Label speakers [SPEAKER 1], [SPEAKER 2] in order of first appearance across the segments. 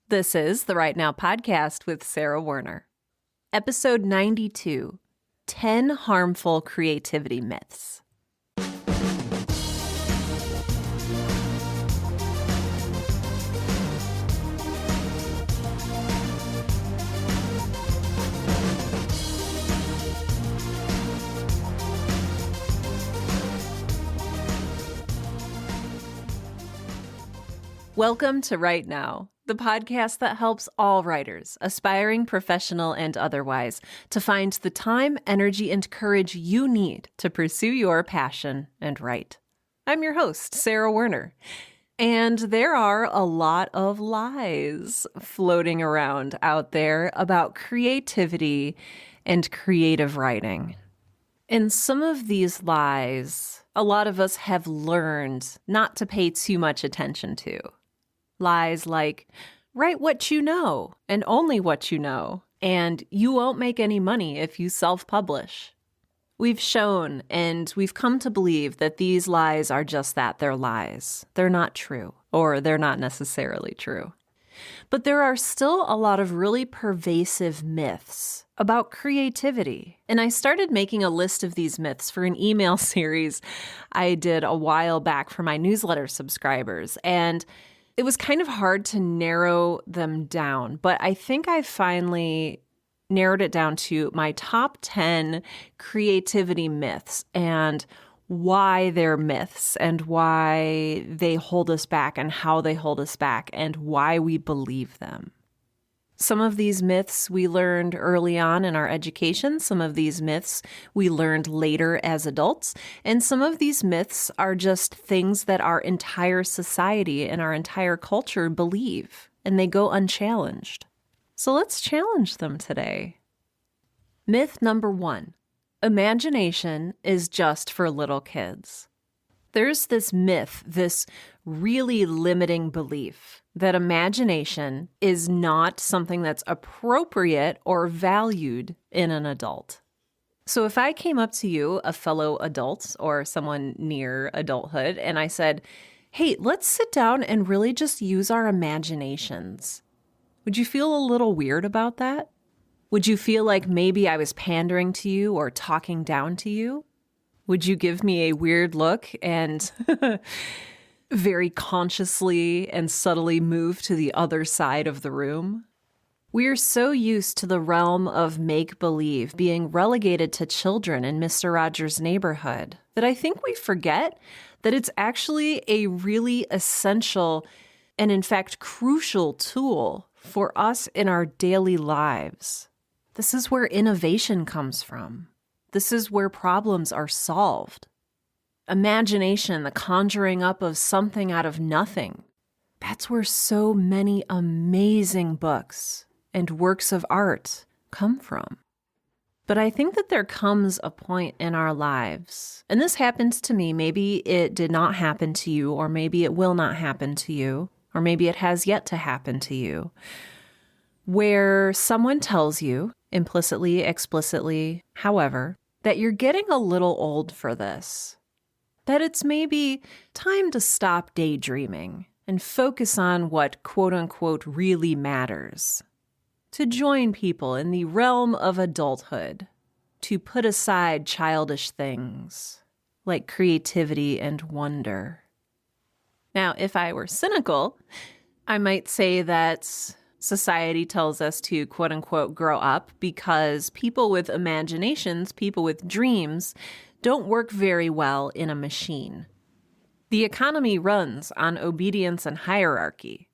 [SPEAKER 1] This is the Right Now podcast with Sarah Werner. Episode 92, 10 Harmful Creativity Myths. Welcome to Right Now, the podcast that helps all writers, aspiring, professional, and otherwise, to find the time, energy, and courage you need to pursue your passion and write. I'm your host, Sarah Werner, and there are a lot of lies floating around out there about creativity and creative writing. And some of these lies, a lot of us have learned not to pay too much attention to. Lies like, write what you know and only what you know, and you won't make any money if you self-publish. We've shown and we've come to believe that these lies are just that, they're lies. They're not true, or they're not necessarily true. But there are still a lot of really pervasive myths about creativity. And I started making a list of these myths for an email series I did a while back for my newsletter subscribers. And it was kind of hard to narrow them down, but I think I finally narrowed it down to my top 10 creativity myths and why they're myths and why they hold us back and how they hold us back and why we believe them. Some of these myths we learned early on in our education. Some of these myths we learned later as adults. And some of these myths are just things that our entire society and our entire culture believe, and they go unchallenged. So let's challenge them today. Myth number 1, imagination is just for little kids. There's this myth, this really limiting belief that imagination is not something that's appropriate or valued in an adult. So if I came up to you, a fellow adult or someone near adulthood, and I said, hey, let's sit down and really just use our imaginations, would you feel a little weird about that? Would you feel like maybe I was pandering to you or talking down to you? Would you give me a weird look and very consciously and subtly move to the other side of the room? We're so used to the realm of make-believe being relegated to children in Mr. Rogers' Neighborhood that I think we forget that it's actually a really essential and in fact crucial tool for us in our daily lives. This is where innovation comes from. This is where problems are solved. Imagination, the conjuring up of something out of nothing. That's where so many amazing books and works of art come from. But I think that there comes a point in our lives, and this happens to me, maybe it did not happen to you, or maybe it will not happen to you, or maybe it has yet to happen to you, where someone tells you, implicitly, explicitly, however, that you're getting a little old for this. That it's maybe time to stop daydreaming and focus on what quote-unquote really matters. To join people in the realm of adulthood. To put aside childish things like creativity and wonder. Now, if I were cynical, I might say that society tells us to quote-unquote grow up because people with imaginations, people with dreams, don't work very well in a machine. The economy runs on obedience and hierarchy.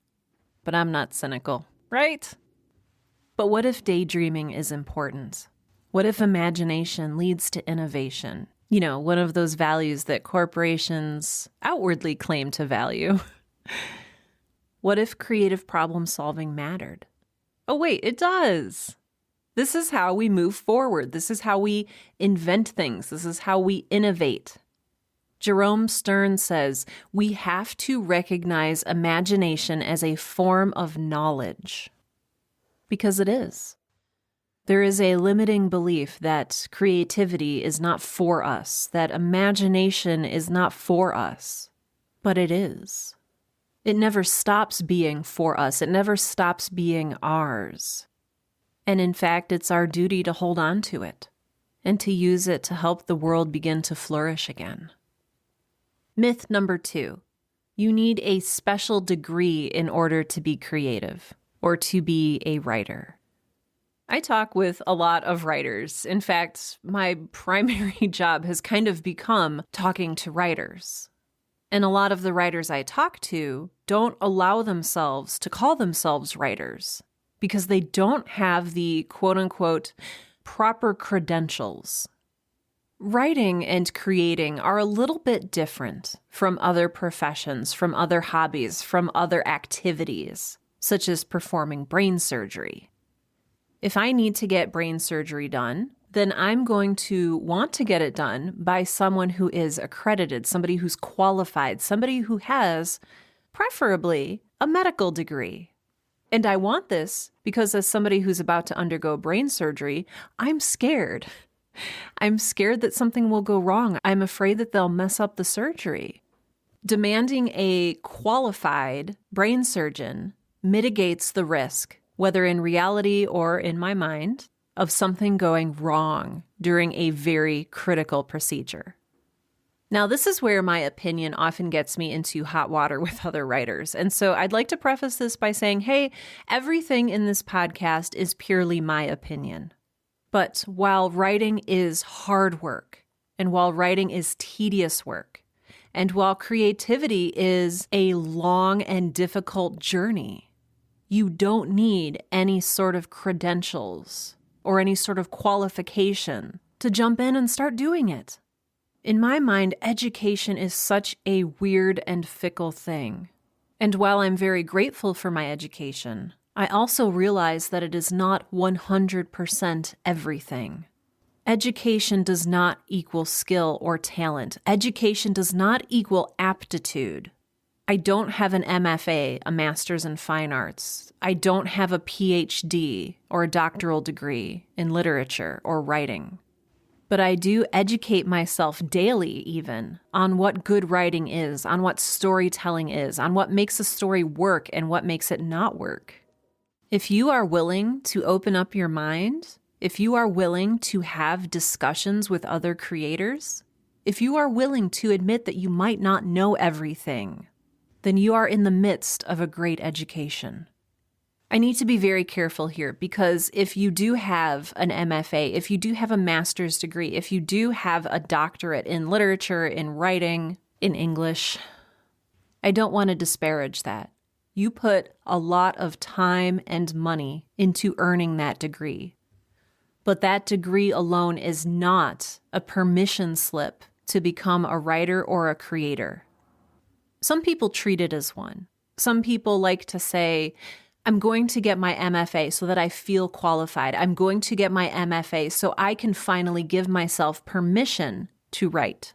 [SPEAKER 1] But I'm not cynical, right? But what if daydreaming is important? What if imagination leads to innovation? You know, one of those values that corporations outwardly claim to value. What if creative problem solving mattered? Oh wait, it does. This is how we move forward. This is how we invent things. This is how we innovate. Jerome Stern says, we have to recognize imagination as a form of knowledge. Because it is. There is a limiting belief that creativity is not for us, that imagination is not for us, but it is. It never stops being for us. It never stops being ours. And in fact, it's our duty to hold on to it and to use it to help the world begin to flourish again. Myth number 2, you need a special degree in order to be creative or to be a writer. I talk with a lot of writers. In fact, my primary job has kind of become talking to writers. And a lot of the writers I talk to don't allow themselves to call themselves writers because they don't have the quote-unquote proper credentials. Writing and creating are a little bit different from other professions, from other hobbies, from other activities, such as performing brain surgery. If I need to get brain surgery done, then I'm going to want to get it done by someone who is accredited, somebody who's qualified, somebody who has, preferably, a medical degree. And I want this because as somebody who's about to undergo brain surgery, I'm scared. I'm scared that something will go wrong. I'm afraid that they'll mess up the surgery. Demanding a qualified brain surgeon mitigates the risk, whether in reality or in my mind, of something going wrong during a very critical procedure. Now, this is where my opinion often gets me into hot water with other writers. And so I'd like to preface this by saying, hey, everything in this podcast is purely my opinion. But while writing is hard work, and while writing is tedious work, and while creativity is a long and difficult journey, you don't need any sort of credentials or any sort of qualification to jump in and start doing it. In my mind, education is such a weird and fickle thing. And while I'm very grateful for my education, I also realize that it is not 100% everything. Education does not equal skill or talent. Education does not equal aptitude. I don't have an MFA, a Master's in Fine Arts. I don't have a PhD or a doctoral degree in literature or writing. But I do educate myself daily even on what good writing is, on what storytelling is, on what makes a story work and what makes it not work. If you are willing to open up your mind, if you are willing to have discussions with other creators, if you are willing to admit that you might not know everything, then you are in the midst of a great education. I need to be very careful here because if you do have an MFA, if you do have a master's degree, if you do have a doctorate in literature, in writing, in English, I don't want to disparage that. You put a lot of time and money into earning that degree. But that degree alone is not a permission slip to become a writer or a creator. Some people treat it as one. Some people like to say, I'm going to get my MFA so that I feel qualified. I'm going to get my MFA so I can finally give myself permission to write.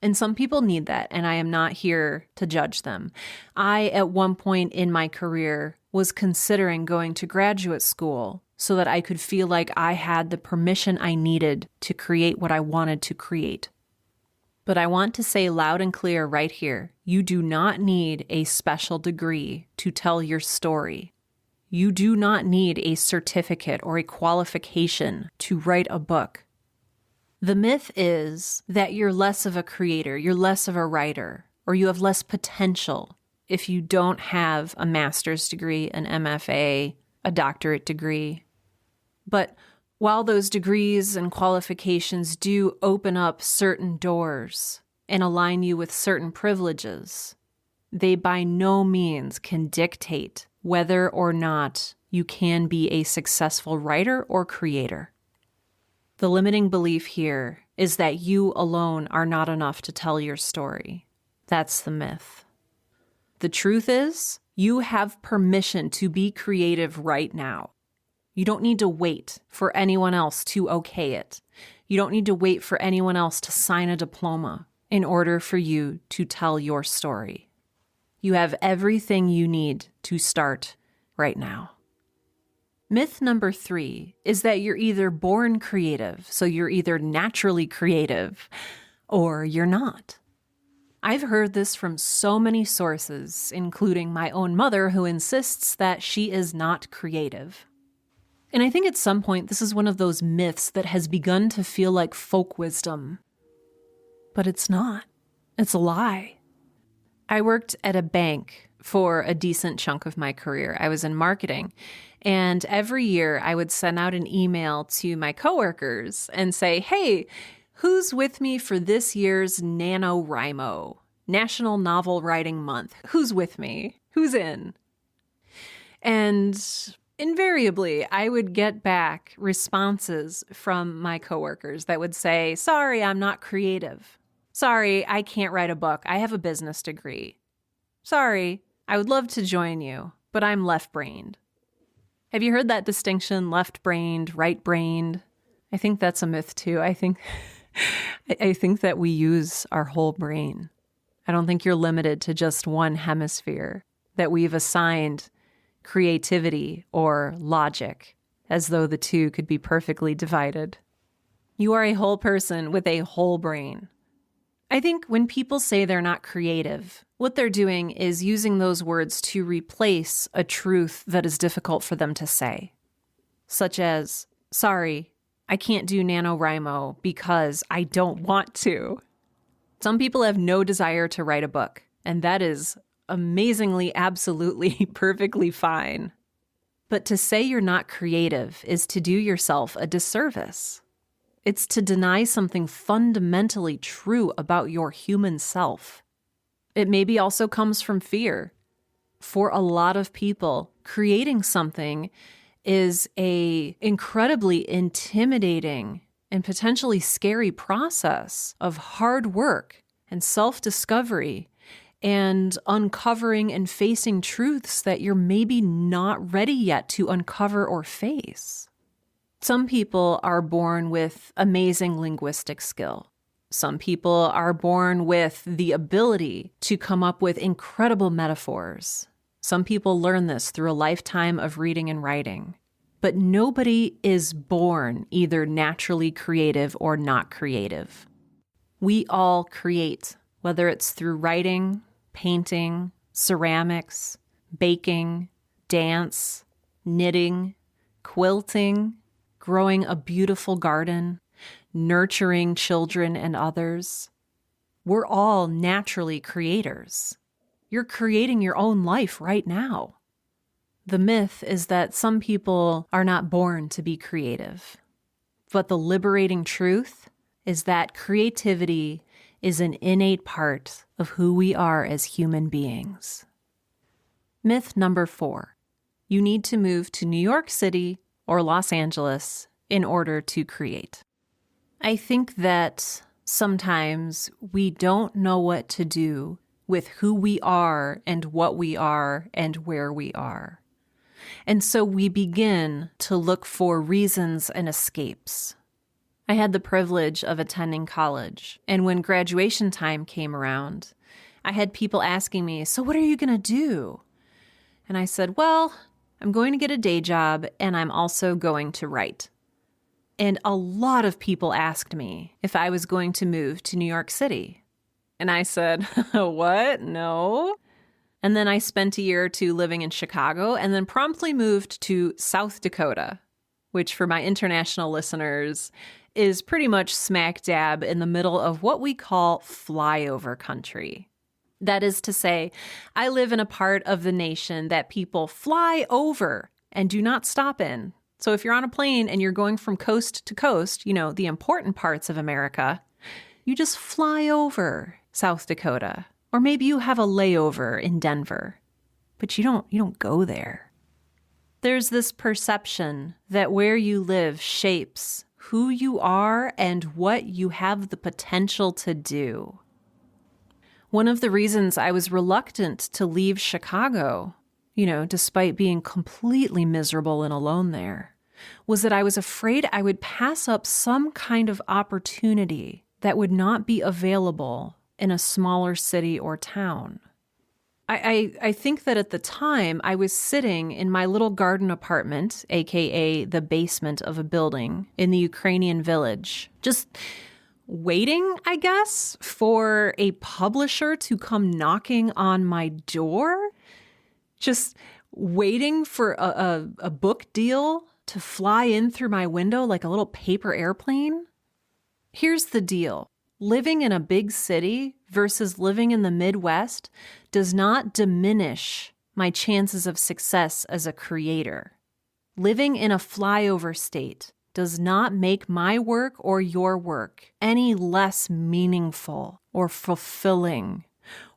[SPEAKER 1] And some people need that, and I am not here to judge them. I, at one point in my career, was considering going to graduate school so that I could feel like I had the permission I needed to create what I wanted to create. But I want to say loud and clear right here, you do not need a special degree to tell your story. You do not need a certificate or a qualification to write a book. The myth is that you're less of a creator, you're less of a writer, or you have less potential if you don't have a master's degree, an MFA, a doctorate degree. But while those degrees and qualifications do open up certain doors and align you with certain privileges, they by no means can dictate whether or not you can be a successful writer or creator. The limiting belief here is that you alone are not enough to tell your story. That's the myth. The truth is, you have permission to be creative right now. You don't need to wait for anyone else to okay it. You don't need to wait for anyone else to sign a diploma in order for you to tell your story. You have everything you need to start right now. Myth number 3 is that you're either born creative, so you're either naturally creative, or you're not. I've heard this from so many sources, including my own mother, who insists that she is not creative. And I think at some point, this is one of those myths that has begun to feel like folk wisdom. But it's not. It's a lie. I worked at a bank for a decent chunk of my career. I was in marketing. And every year I would send out an email to my coworkers and say, hey, who's with me for this year's NaNoWriMo, National Novel Writing Month? Who's with me? Who's in? And invariably, I would get back responses from my coworkers that would say, sorry, I'm not creative. Sorry, I can't write a book. I have a business degree. Sorry, I would love to join you, but I'm left-brained. Have you heard that distinction, left-brained, right-brained? I think that's a myth too. I think that we use our whole brain. I don't think you're limited to just one hemisphere, that we've assigned creativity or logic as though the two could be perfectly divided. You are a whole person with a whole brain. I think when people say they're not creative, what they're doing is using those words to replace a truth that is difficult for them to say. Such as, sorry, I can't do NaNoWriMo because I don't want to. Some people have no desire to write a book, and that is amazingly, absolutely, perfectly fine. But to say you're not creative is to do yourself a disservice. It's to deny something fundamentally true about your human self. It maybe also comes from fear. For a lot of people, creating something is an incredibly intimidating and potentially scary process of hard work and self-discovery and uncovering and facing truths that you're maybe not ready yet to uncover or face. Some people are born with amazing linguistic skill. Some people are born with the ability to come up with incredible metaphors. Some people learn this through a lifetime of reading and writing. But nobody is born either naturally creative or not creative. We all create, whether it's through writing, painting, ceramics, baking, dance, knitting, quilting, growing a beautiful garden, nurturing children and others. We're all naturally creators. You're creating your own life right now. The myth is that some people are not born to be creative. But the liberating truth is that creativity is an innate part of who we are as human beings. Myth number 4. You need to move to New York City or Los Angeles in order to create. I think that sometimes we don't know what to do with who we are and what we are and where we are. And so we begin to look for reasons and escapes. I had the privilege of attending college, and when graduation time came around, I had people asking me, so what are you going to do? And I said, well, I'm going to get a day job, and I'm also going to write. And a lot of people asked me if I was going to move to New York City. And I said, what? No. And then I spent a year or two living in Chicago and then promptly moved to South Dakota, which for my international listeners is pretty much smack dab in the middle of what we call flyover country. That is to say, I live in a part of the nation that people fly over and do not stop in. So if you're on a plane and you're going from coast to coast, you know, the important parts of America, you just fly over South Dakota. Or maybe you have a layover in Denver, but you don't go there. There's this perception that where you live shapes who you are and what you have the potential to do. One of the reasons I was reluctant to leave Chicago, despite being completely miserable and alone there, was that I was afraid I would pass up some kind of opportunity that would not be available in a smaller city or town. I think that at the time I was sitting in my little garden apartment, aka the basement of a building in the Ukrainian village, just waiting, I guess, for a publisher to come knocking on my door. Just waiting for a book deal to fly in through my window like a little paper airplane. Here's the deal. Living in a big city versus living in the Midwest does not diminish my chances of success as a creator. Living in a flyover state does not make my work or your work any less meaningful or fulfilling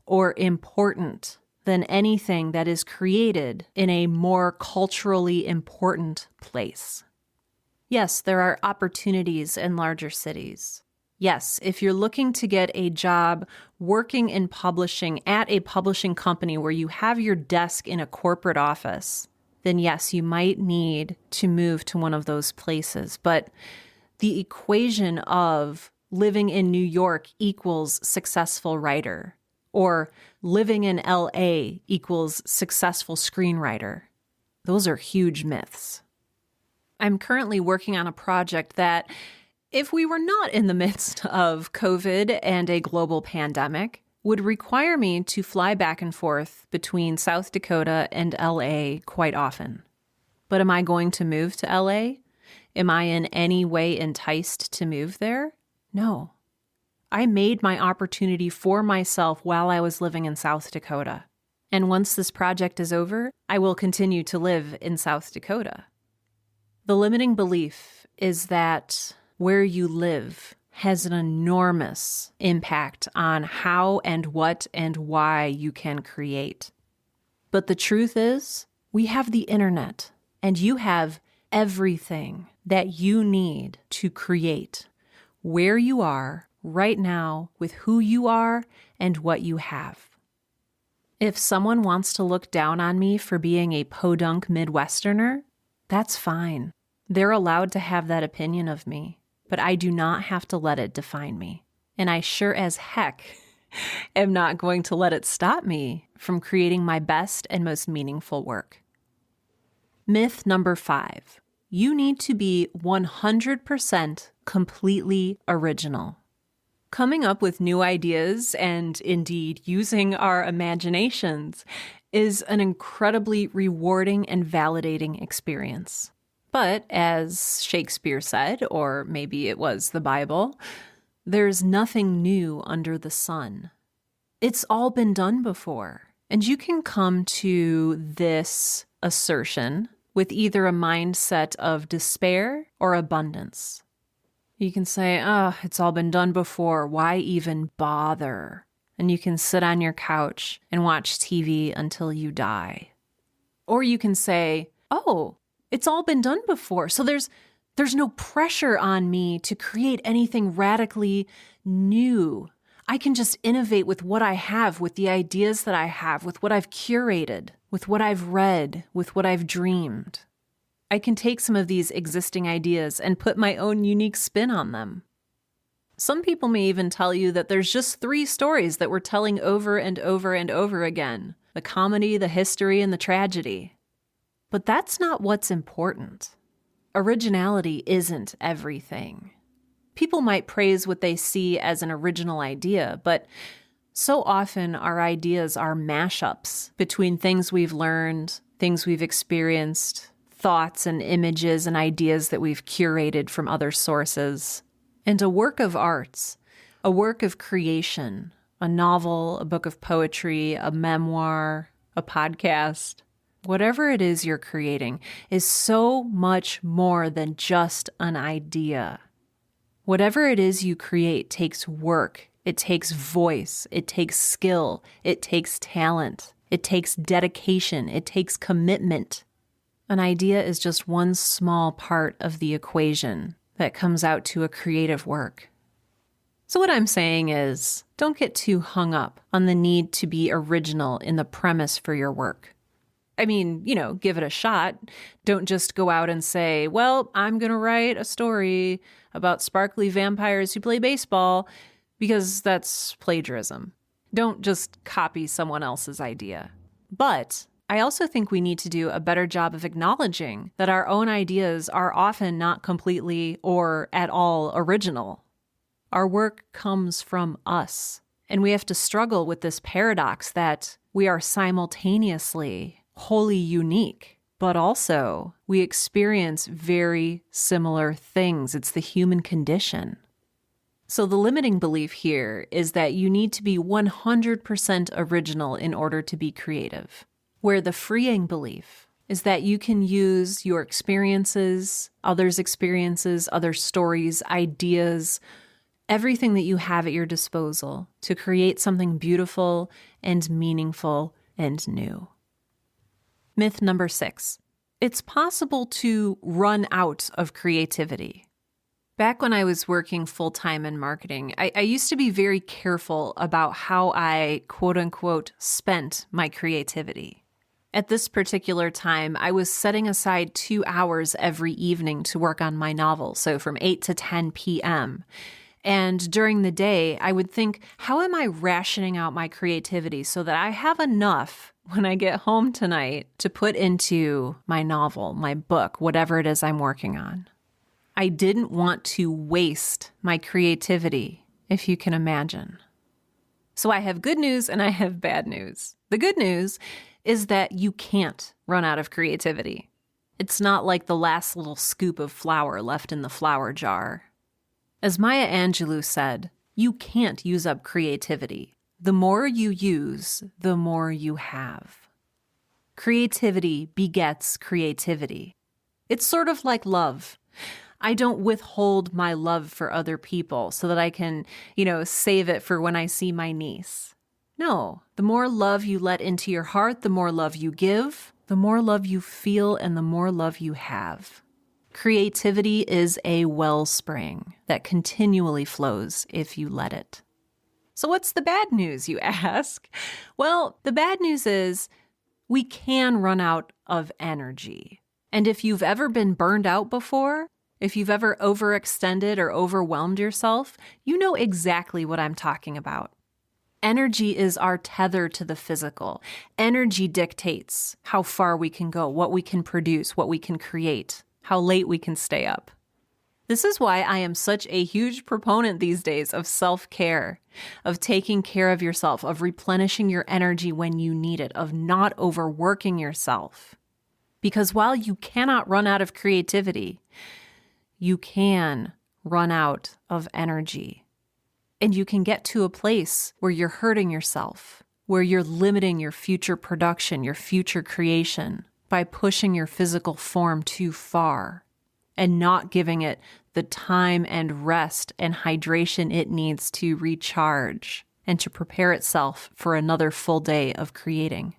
[SPEAKER 1] or important than anything that is created in a more culturally important place. Yes, there are opportunities in larger cities. Yes, if you're looking to get a job working in publishing at a publishing company where you have your desk in a corporate office, then yes, you might need to move to one of those places. But the equation of living in New York equals successful writer, or living in LA equals successful screenwriter, those are huge myths. I'm currently working on a project that, if we were not in the midst of COVID and a global pandemic, would require me to fly back and forth between South Dakota and LA quite often. But am I going to move to LA? Am I in any way enticed to move there? No. I made my opportunity for myself while I was living in South Dakota. And once this project is over, I will continue to live in South Dakota. The limiting belief is that where you live has an enormous impact on how and what and why you can create. But the truth is, we have the internet, and you have everything that you need to create where you are right now with who you are and what you have. If someone wants to look down on me for being a podunk Midwesterner, that's fine. They're allowed to have that opinion of me, but I do not have to let it define me. And I sure as heck am not going to let it stop me from creating my best and most meaningful work. Myth number 5. You need to be 100% completely original. Coming up with new ideas and indeed using our imaginations is an incredibly rewarding and validating experience. But as Shakespeare said, or maybe it was the Bible, there's nothing new under the sun. It's all been done before. And you can come to this assertion with either a mindset of despair or abundance. You can say, it's all been done before. Why even bother? And you can sit on your couch and watch TV until you die. Or you can say, it's all been done before. So there's no pressure on me to create anything radically new. I can just innovate with what I have, with the ideas that I have, with what I've curated, with what I've read, with what I've dreamed. I can take some of these existing ideas and put my own unique spin on them. Some people may even tell you that there's just 3 stories that we're telling over and over and over again: the comedy, the history, and the tragedy. But that's not what's important. Originality isn't everything. People might praise what they see as an original idea, but so often our ideas are mashups between things we've learned, things we've experienced, thoughts and images and ideas that we've curated from other sources. And a work of arts, a work of creation, a novel, a book of poetry, a memoir, a podcast, whatever it is you're creating is so much more than just an idea. Whatever it is you create takes work, it takes voice, it takes skill, it takes talent, it takes dedication, it takes commitment. An idea is just one small part of the equation that comes out to a creative work. So what I'm saying is, don't get too hung up on the need to be original in the premise for your work. I mean, give it a shot. Don't just go out and say, well, I'm going to write a story about sparkly vampires who play baseball, because that's plagiarism. Don't just copy someone else's idea. But I also think we need to do a better job of acknowledging that our own ideas are often not completely or at all original. Our work comes from us. And we have to struggle with this paradox that we are simultaneously wholly unique, but also we experience very similar things. It's the human condition. So the limiting belief here is that you need to be 100% original in order to be creative, where the freeing belief is that you can use your experiences, others' experiences, other stories, ideas, everything that you have at your disposal to create something beautiful and meaningful and new. Myth number 6. It's possible to run out of creativity. Back when I was working full-time in marketing, I used to be very careful about how I, quote-unquote, spent my creativity. At this particular time, I was setting aside 2 hours every evening to work on my novel, so from 8 to 10 p.m., and during the day, I would think, how am I rationing out my creativity so that I have enough when I get home tonight to put into my novel, my book, whatever it is I'm working on? I didn't want to waste my creativity, if you can imagine. So I have good news and I have bad news. The good news is that you can't run out of creativity. It's not like the last little scoop of flour left in the flour jar. As Maya Angelou said, you can't use up creativity. The more you use, the more you have. Creativity begets creativity. It's sort of like love. I don't withhold my love for other people so that I can, save it for when I see my niece. No, the more love you let into your heart, the more love you give, the more love you feel, and the more love you have. Creativity is a wellspring that continually flows if you let it. So what's the bad news, you ask? Well, the bad news is we can run out of energy. And if you've ever been burned out before, if you've ever overextended or overwhelmed yourself, you know exactly what I'm talking about. Energy is our tether to the physical. Energy dictates how far we can go, what we can produce, what we can create, how late we can stay up. This is why I am such a huge proponent these days of self-care, of taking care of yourself, of replenishing your energy when you need it, of not overworking yourself. Because while you cannot run out of creativity, you can run out of energy. And you can get to a place where you're hurting yourself, where you're limiting your future production, your future creation, by pushing your physical form too far and not giving it the time and rest and hydration it needs to recharge and to prepare itself for another full day of creating.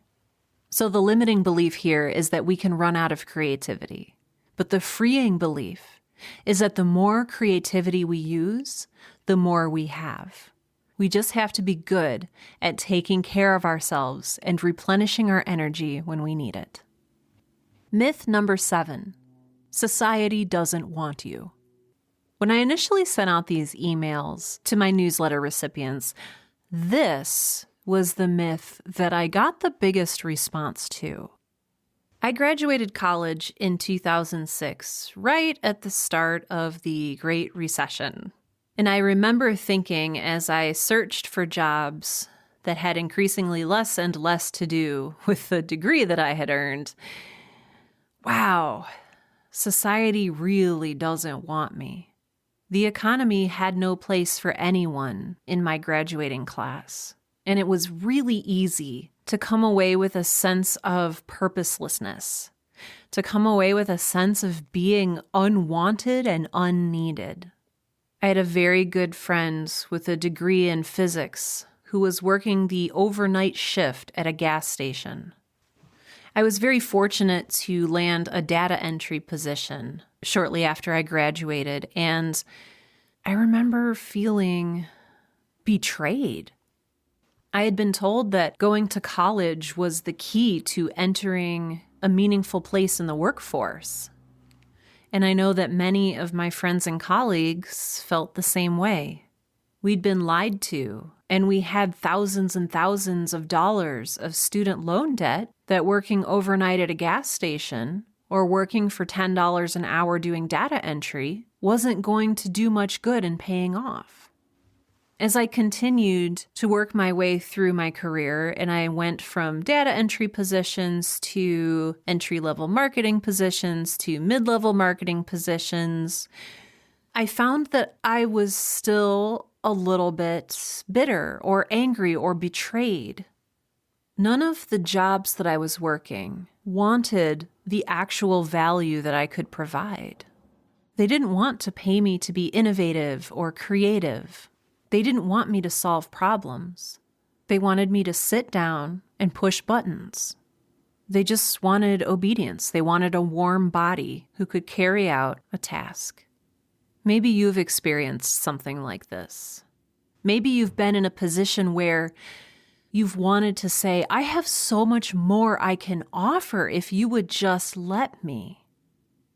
[SPEAKER 1] So the limiting belief here is that we can run out of creativity. But the freeing belief is that the more creativity we use, the more we have. We just have to be good at taking care of ourselves and replenishing our energy when we need it. Myth number 7, society doesn't want you. When I initially sent out these emails to my newsletter recipients, this was the myth that I got the biggest response to. I graduated college in 2006, right at the start of the Great Recession. And I remember thinking as I searched for jobs that had increasingly less and less to do with the degree that I had earned, wow, society really doesn't want me. The economy had no place for anyone in my graduating class, and it was really easy to come away with a sense of purposelessness, to come away with a sense of being unwanted and unneeded. I had a very good friend with a degree in physics who was working the overnight shift at a gas station. I was very fortunate to land a data entry position shortly after I graduated, and I remember feeling betrayed. I had been told that going to college was the key to entering a meaningful place in the workforce. And I know that many of my friends and colleagues felt the same way. We'd been lied to, and we had thousands and thousands of dollars of student loan debt that working overnight at a gas station or working for $10 an hour doing data entry wasn't going to do much good in paying off. As I continued to work my way through my career, and I went from data entry positions to entry-level marketing positions to mid-level marketing positions, I found that I was still a little bit bitter or angry or betrayed. None of the jobs that I was working wanted the actual value that I could provide. They didn't want to pay me to be innovative or creative. They didn't want me to solve problems. They wanted me to sit down and push buttons. They just wanted obedience. They wanted a warm body who could carry out a task. Maybe you've experienced something like this. Maybe you've been in a position where you've wanted to say, I have so much more I can offer if you would just let me.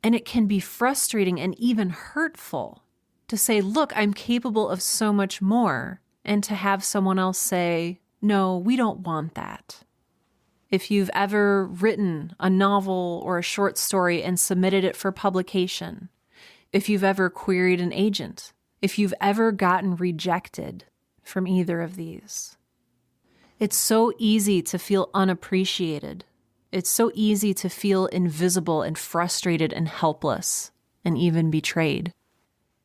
[SPEAKER 1] And it can be frustrating and even hurtful to say, look, I'm capable of so much more, and to have someone else say, no, we don't want that. If you've ever written a novel or a short story and submitted it for publication, if you've ever queried an agent, if you've ever gotten rejected from either of these, it's so easy to feel unappreciated. It's so easy to feel invisible and frustrated and helpless and even betrayed.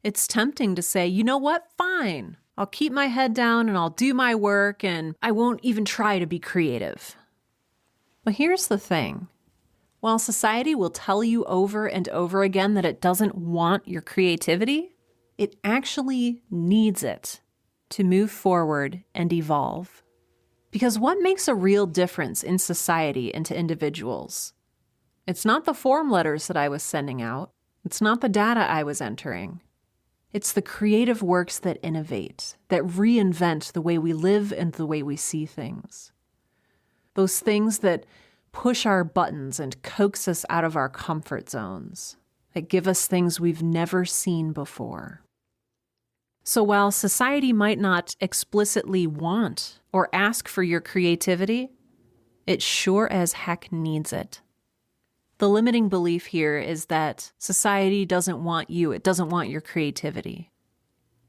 [SPEAKER 1] It's tempting to say, you know what? Fine. I'll keep my head down and I'll do my work and I won't even try to be creative. But here's the thing. While society will tell you over and over again that it doesn't want your creativity, it actually needs it to move forward and evolve. Because what makes a real difference in society and to individuals? It's not the form letters that I was sending out. It's not the data I was entering. It's the creative works that innovate, that reinvent the way we live and the way we see things. Those things that push our buttons and coax us out of our comfort zones, that give us things we've never seen before. So while society might not explicitly want or ask for your creativity, it sure as heck needs it. The limiting belief here is that society doesn't want you. It doesn't want your creativity.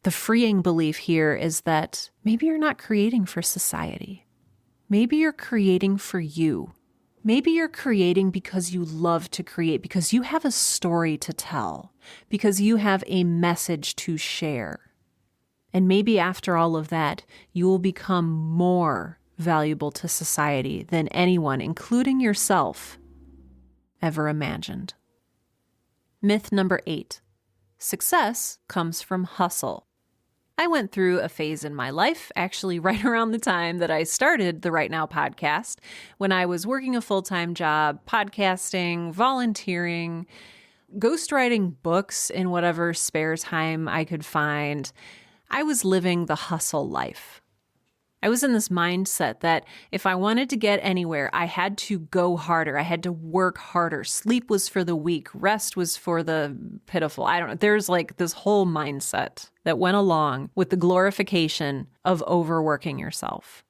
[SPEAKER 1] The freeing belief here is that maybe you're not creating for society. Maybe you're creating for you. Maybe you're creating because you love to create, because you have a story to tell, because you have a message to share. And maybe after all of that, you will become more valuable to society than anyone, including yourself, ever imagined. Myth number 8. Success comes from hustle. I went through a phase in my life, actually right around the time that I started the Right Now podcast, when I was working a full-time job, podcasting, volunteering, ghostwriting books in whatever spare time I could find. I was living the hustle life. I was in this mindset that if I wanted to get anywhere, I had to go harder. I had to work harder. Sleep was for the weak. Rest was for the pitiful. I don't know. There's like this whole mindset that went along with the glorification of overworking yourself.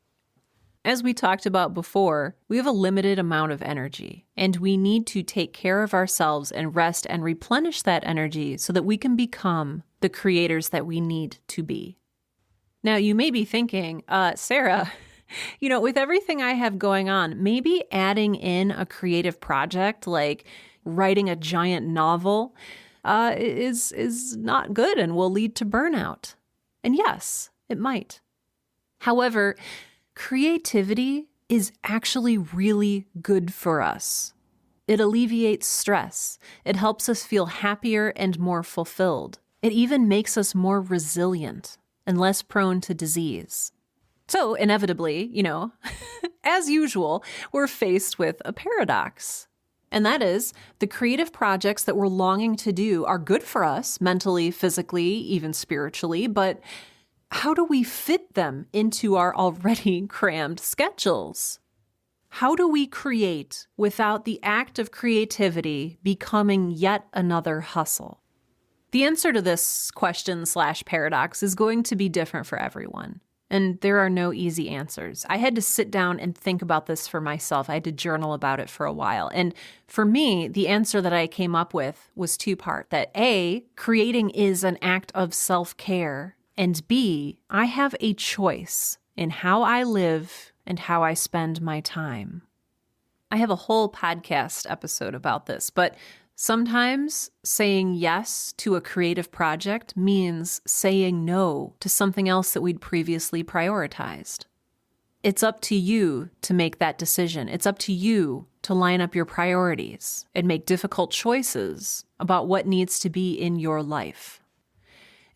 [SPEAKER 1] As we talked about before, we have a limited amount of energy, and we need to take care of ourselves and rest and replenish that energy so that we can become the creators that we need to be. Now, you may be thinking, Sarah, with everything I have going on, maybe adding in a creative project like writing a giant novel is not good and will lead to burnout. And yes, it might. However, creativity is actually really good for us. It alleviates stress. It helps us feel happier and more fulfilled. It even makes us more resilient and less prone to disease. So inevitably, as usual, we're faced with a paradox. And that is, the creative projects that we're longing to do are good for us, mentally, physically, even spiritually, but how do we fit them into our already crammed schedules? How do we create without the act of creativity becoming yet another hustle? The answer to this question/paradox is going to be different for everyone. And there are no easy answers. I had to sit down and think about this for myself. I had to journal about it for a while. And for me, the answer that I came up with was two-part. That A, creating is an act of self-care. And B, I have a choice in how I live and how I spend my time. I have a whole podcast episode about this, but sometimes saying yes to a creative project means saying no to something else that we'd previously prioritized. It's up to you to make that decision. It's up to you to line up your priorities and make difficult choices about what needs to be in your life.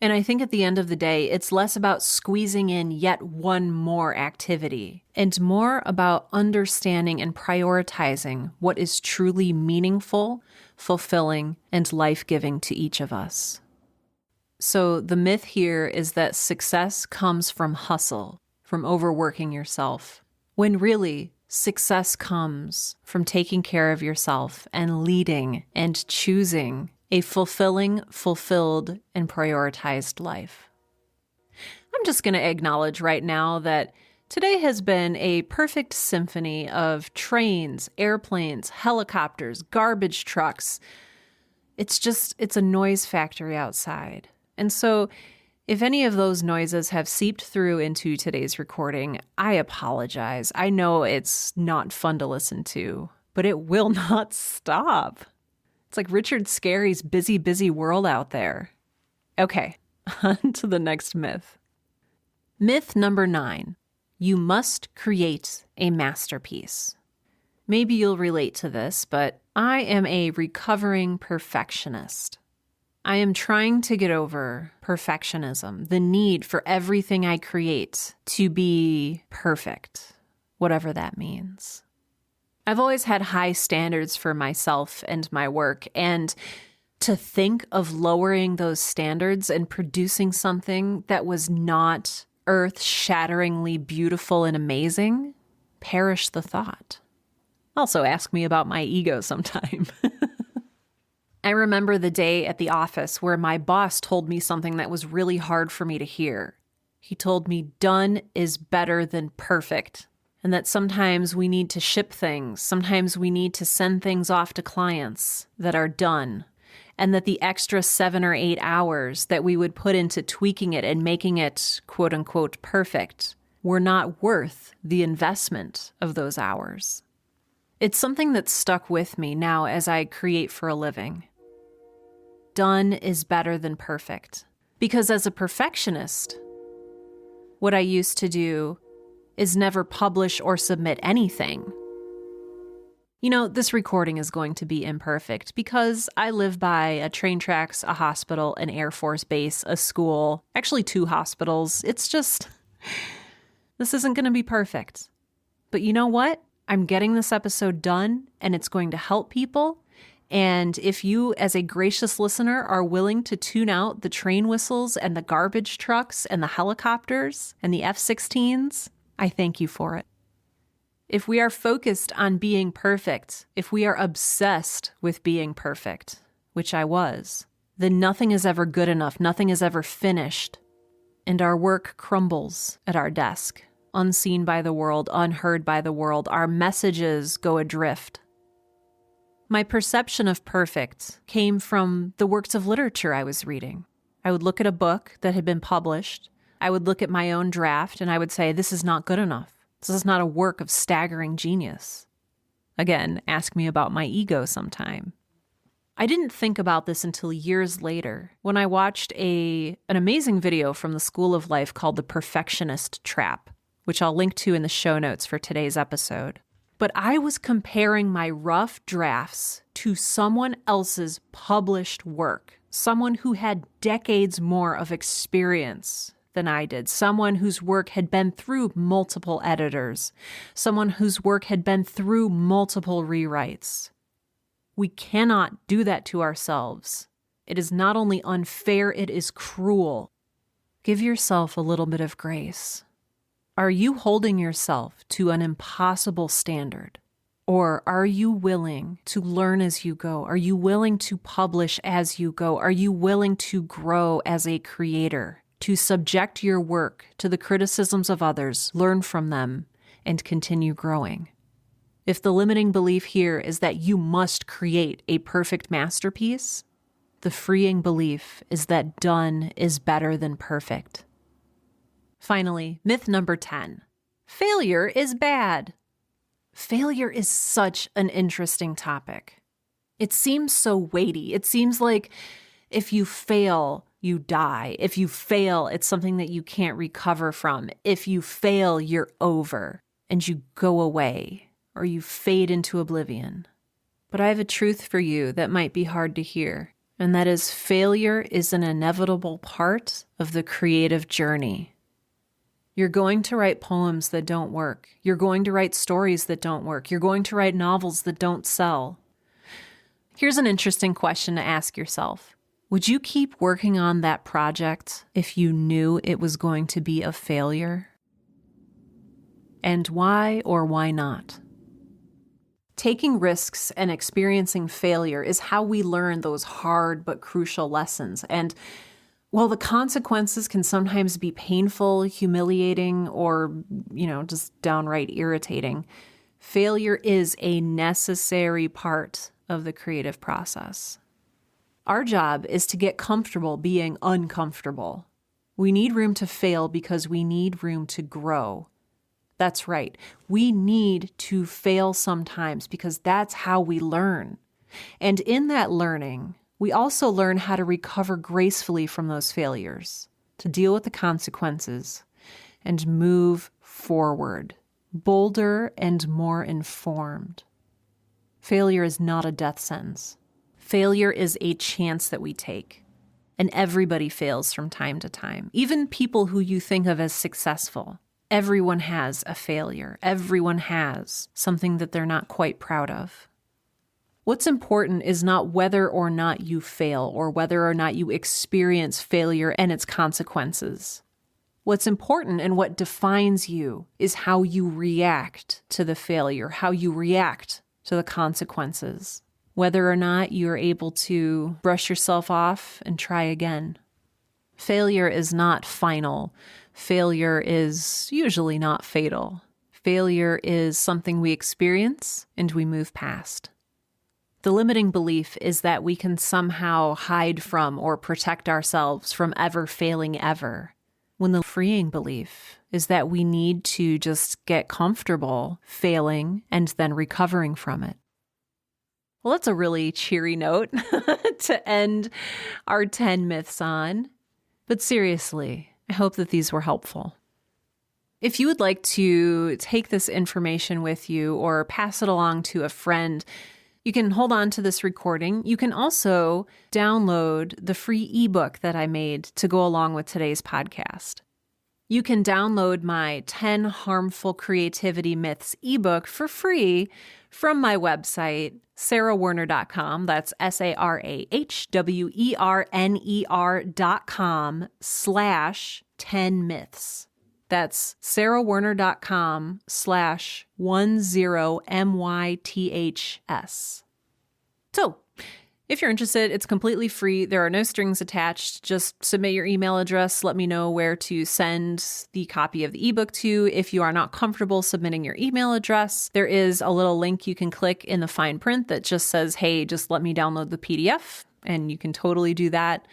[SPEAKER 1] And I think at the end of the day, it's less about squeezing in yet one more activity and more about understanding and prioritizing what is truly meaningful, fulfilling, and life-giving to each of us. So the myth here is that success comes from hustle, from overworking yourself, when really success comes from taking care of yourself and leading and choosing a fulfilling, fulfilled, and prioritized life. I'm just going to acknowledge right now that today has been a perfect symphony of trains, airplanes, helicopters, garbage trucks. It's a noise factory outside. And so if any of those noises have seeped through into today's recording, I apologize. I know it's not fun to listen to, but it will not stop. It's like Richard Scarry's busy, busy world out there. Okay, on to the next myth. Myth number 9, you must create a masterpiece. Maybe you'll relate to this, but I am a recovering perfectionist. I am trying to get over perfectionism, the need for everything I create to be perfect, whatever that means. I've always had high standards for myself and my work, and to think of lowering those standards and producing something that was not earth-shatteringly beautiful and amazing, perish the thought. Also, ask me about my ego sometime. I remember the day at the office where my boss told me something that was really hard for me to hear. He told me done is better than perfect. And that sometimes we need to ship things, sometimes we need to send things off to clients that are done, and that the extra 7 or 8 hours that we would put into tweaking it and making it quote unquote perfect were not worth the investment of those hours. It's something that's stuck with me now as I create for a living. Done is better than perfect. Because as a perfectionist, what I used to do is never publish or submit anything. You know, this recording is going to be imperfect because I live by a train tracks, a hospital, an Air Force base, a school, actually 2 hospitals. It's just, this isn't going to be perfect. But you know what? I'm getting this episode done and it's going to help people. And if you, as a gracious listener, are willing to tune out the train whistles and the garbage trucks and the helicopters and the F-16s, I thank you for it. If we are focused on being perfect, if we are obsessed with being perfect, which I was, then nothing is ever good enough, nothing is ever finished, and our work crumbles at our desk, unseen by the world, unheard by the world. Our messages go adrift. My perception of perfect came from the works of literature I was reading. I would look at a book that had been published. I would look at my own draft and I would say, this is not good enough. This is not a work of staggering genius. Again, ask me about my ego sometime. I didn't think about this until years later when I watched an amazing video from the School of Life called The Perfectionist Trap, which I'll link to in the show notes for today's episode. But I was comparing my rough drafts to someone else's published work, someone who had decades more of experience than I did, someone whose work had been through multiple editors, someone whose work had been through multiple rewrites. We cannot do that to ourselves. It is not only unfair, it is cruel. Give yourself a little bit of grace. Are you holding yourself to an impossible standard? Or are you willing to learn as you go? Are you willing to publish as you go? Are you willing to grow as a creator? To subject your work to the criticisms of others, learn from them, and continue growing. If the limiting belief here is that you must create a perfect masterpiece, the freeing belief is that done is better than perfect. Finally, myth number 10. Failure is bad. Failure is such an interesting topic. It seems so weighty. It seems like if you fail, you die. If you fail, it's something that you can't recover from. If you fail, you're over and you go away or you fade into oblivion. But I have a truth for you that might be hard to hear, and that is failure is an inevitable part of the creative journey. You're going to write poems that don't work. You're going to write stories that don't work. You're going to write novels that don't sell. Here's an interesting question to ask yourself. Would you keep working on that project if you knew it was going to be a failure? And why or why not? Taking risks and experiencing failure is how we learn those hard but crucial lessons. And while the consequences can sometimes be painful, humiliating, or, just downright irritating, failure is a necessary part of the creative process. Our job is to get comfortable being uncomfortable. We need room to fail because we need room to grow. That's right. We need to fail sometimes because that's how we learn. And in that learning, we also learn how to recover gracefully from those failures, to deal with the consequences, and move forward, bolder and more informed. Failure is not a death sentence. Failure is a chance that we take. And everybody fails from time to time. Even people who you think of as successful. Everyone has a failure. Everyone has something that they're not quite proud of. What's important is not whether or not you fail or whether or not you experience failure and its consequences. What's important and what defines you is how you react to the failure, how you react to the consequences, whether or not you're able to brush yourself off and try again. Failure is not final. Failure is usually not fatal. Failure is something we experience and we move past. The limiting belief is that we can somehow hide from or protect ourselves from ever failing ever, when the freeing belief is that we need to just get comfortable failing and then recovering from it. Well, that's a really cheery note to end our 10 myths on. But seriously, I hope that these were helpful. If you would like to take this information with you or pass it along to a friend, you can hold on to this recording. You can also download the free ebook that I made to go along with today's podcast. You can download my 10 Harmful Creativity Myths ebook for free from my website, sarahwerner.com. That's sarahwerner.com/10 myths. That's sarahwerner.com/10myths. So, if you're interested, it's completely free. There are no strings attached. Just submit your email address. Let me know where to send the copy of the ebook to. If you are not comfortable submitting your email address, there is a little link you can click in the fine print that just says, hey, just let me download the PDF, and you can totally do that.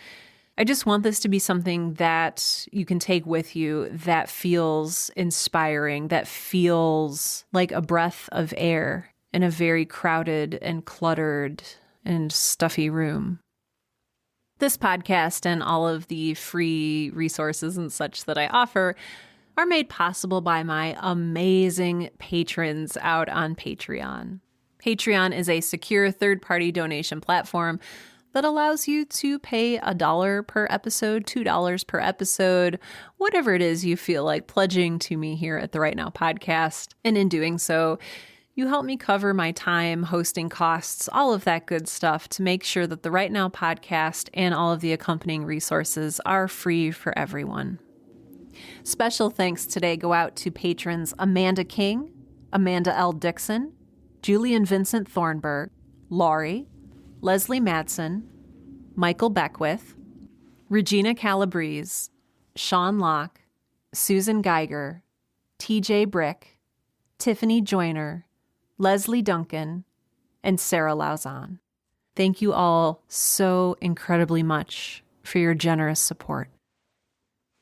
[SPEAKER 1] I just want this to be something that you can take with you that feels inspiring, that feels like a breath of air in a very crowded and cluttered and stuffy room. This podcast and all of the free resources and such that I offer are made possible by my amazing patrons out on Patreon. Patreon is a secure third-party donation platform that allows you to pay $1 per episode, $2 per episode, whatever it is you feel like pledging to me here at the Right Now podcast. And in doing so, you help me cover my time, hosting costs, all of that good stuff to make sure that the Right Now podcast and all of the accompanying resources are free for everyone. Special thanks today go out to patrons Amanda King, Amanda L. Dixon, Julian Vincent Thornburg, Laurie, Leslie Madsen, Michael Beckwith, Regina Calabrese, Sean Locke, Susan Geiger, TJ Brick, Tiffany Joyner, Leslie Duncan, and Sarah Lauzon. Thank you all so incredibly much for your generous support.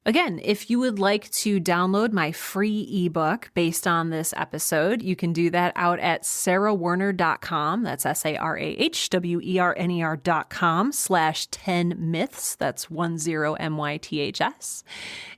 [SPEAKER 1] Again, if you would like to download my free ebook based on this episode, you can do that out at sarahwerner.com. That's sarahwerner.com/10myths. That's 10myths.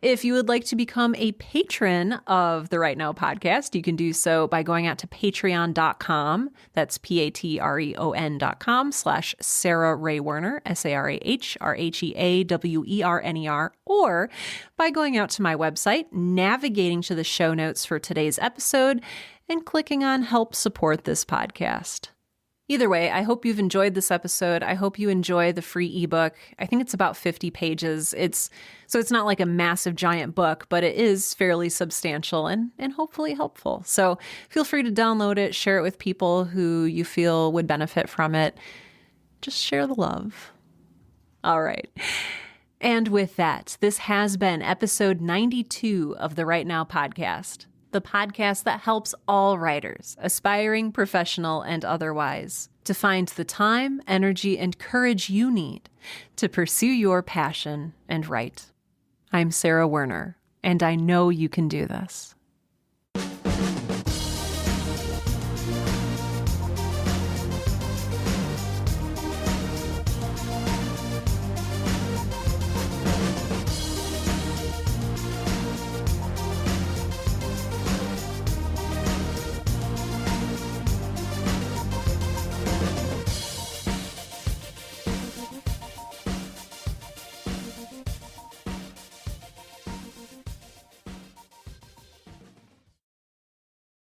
[SPEAKER 1] If you would like to become a patron of the Right Now podcast, you can do so by going out to patreon.com. That's patreon.com/Sarah Ray Werner, SarahRheaWerner, or by going out to my website, navigating to the show notes for today's episode, and clicking on Help Support This Podcast. Either way, I hope you've enjoyed this episode. I hope you enjoy the free ebook. I think it's about 50 pages. It's not like a massive giant book, but it is fairly substantial and hopefully helpful. So feel free to download it, share it with people who you feel would benefit from it. Just share the love. All right. And with that, this has been episode 92 of the Right Now podcast, the podcast that helps all writers, aspiring, professional, and otherwise, to find the time, energy, and courage you need to pursue your passion and write. I'm Sarah Werner, and I know you can do this.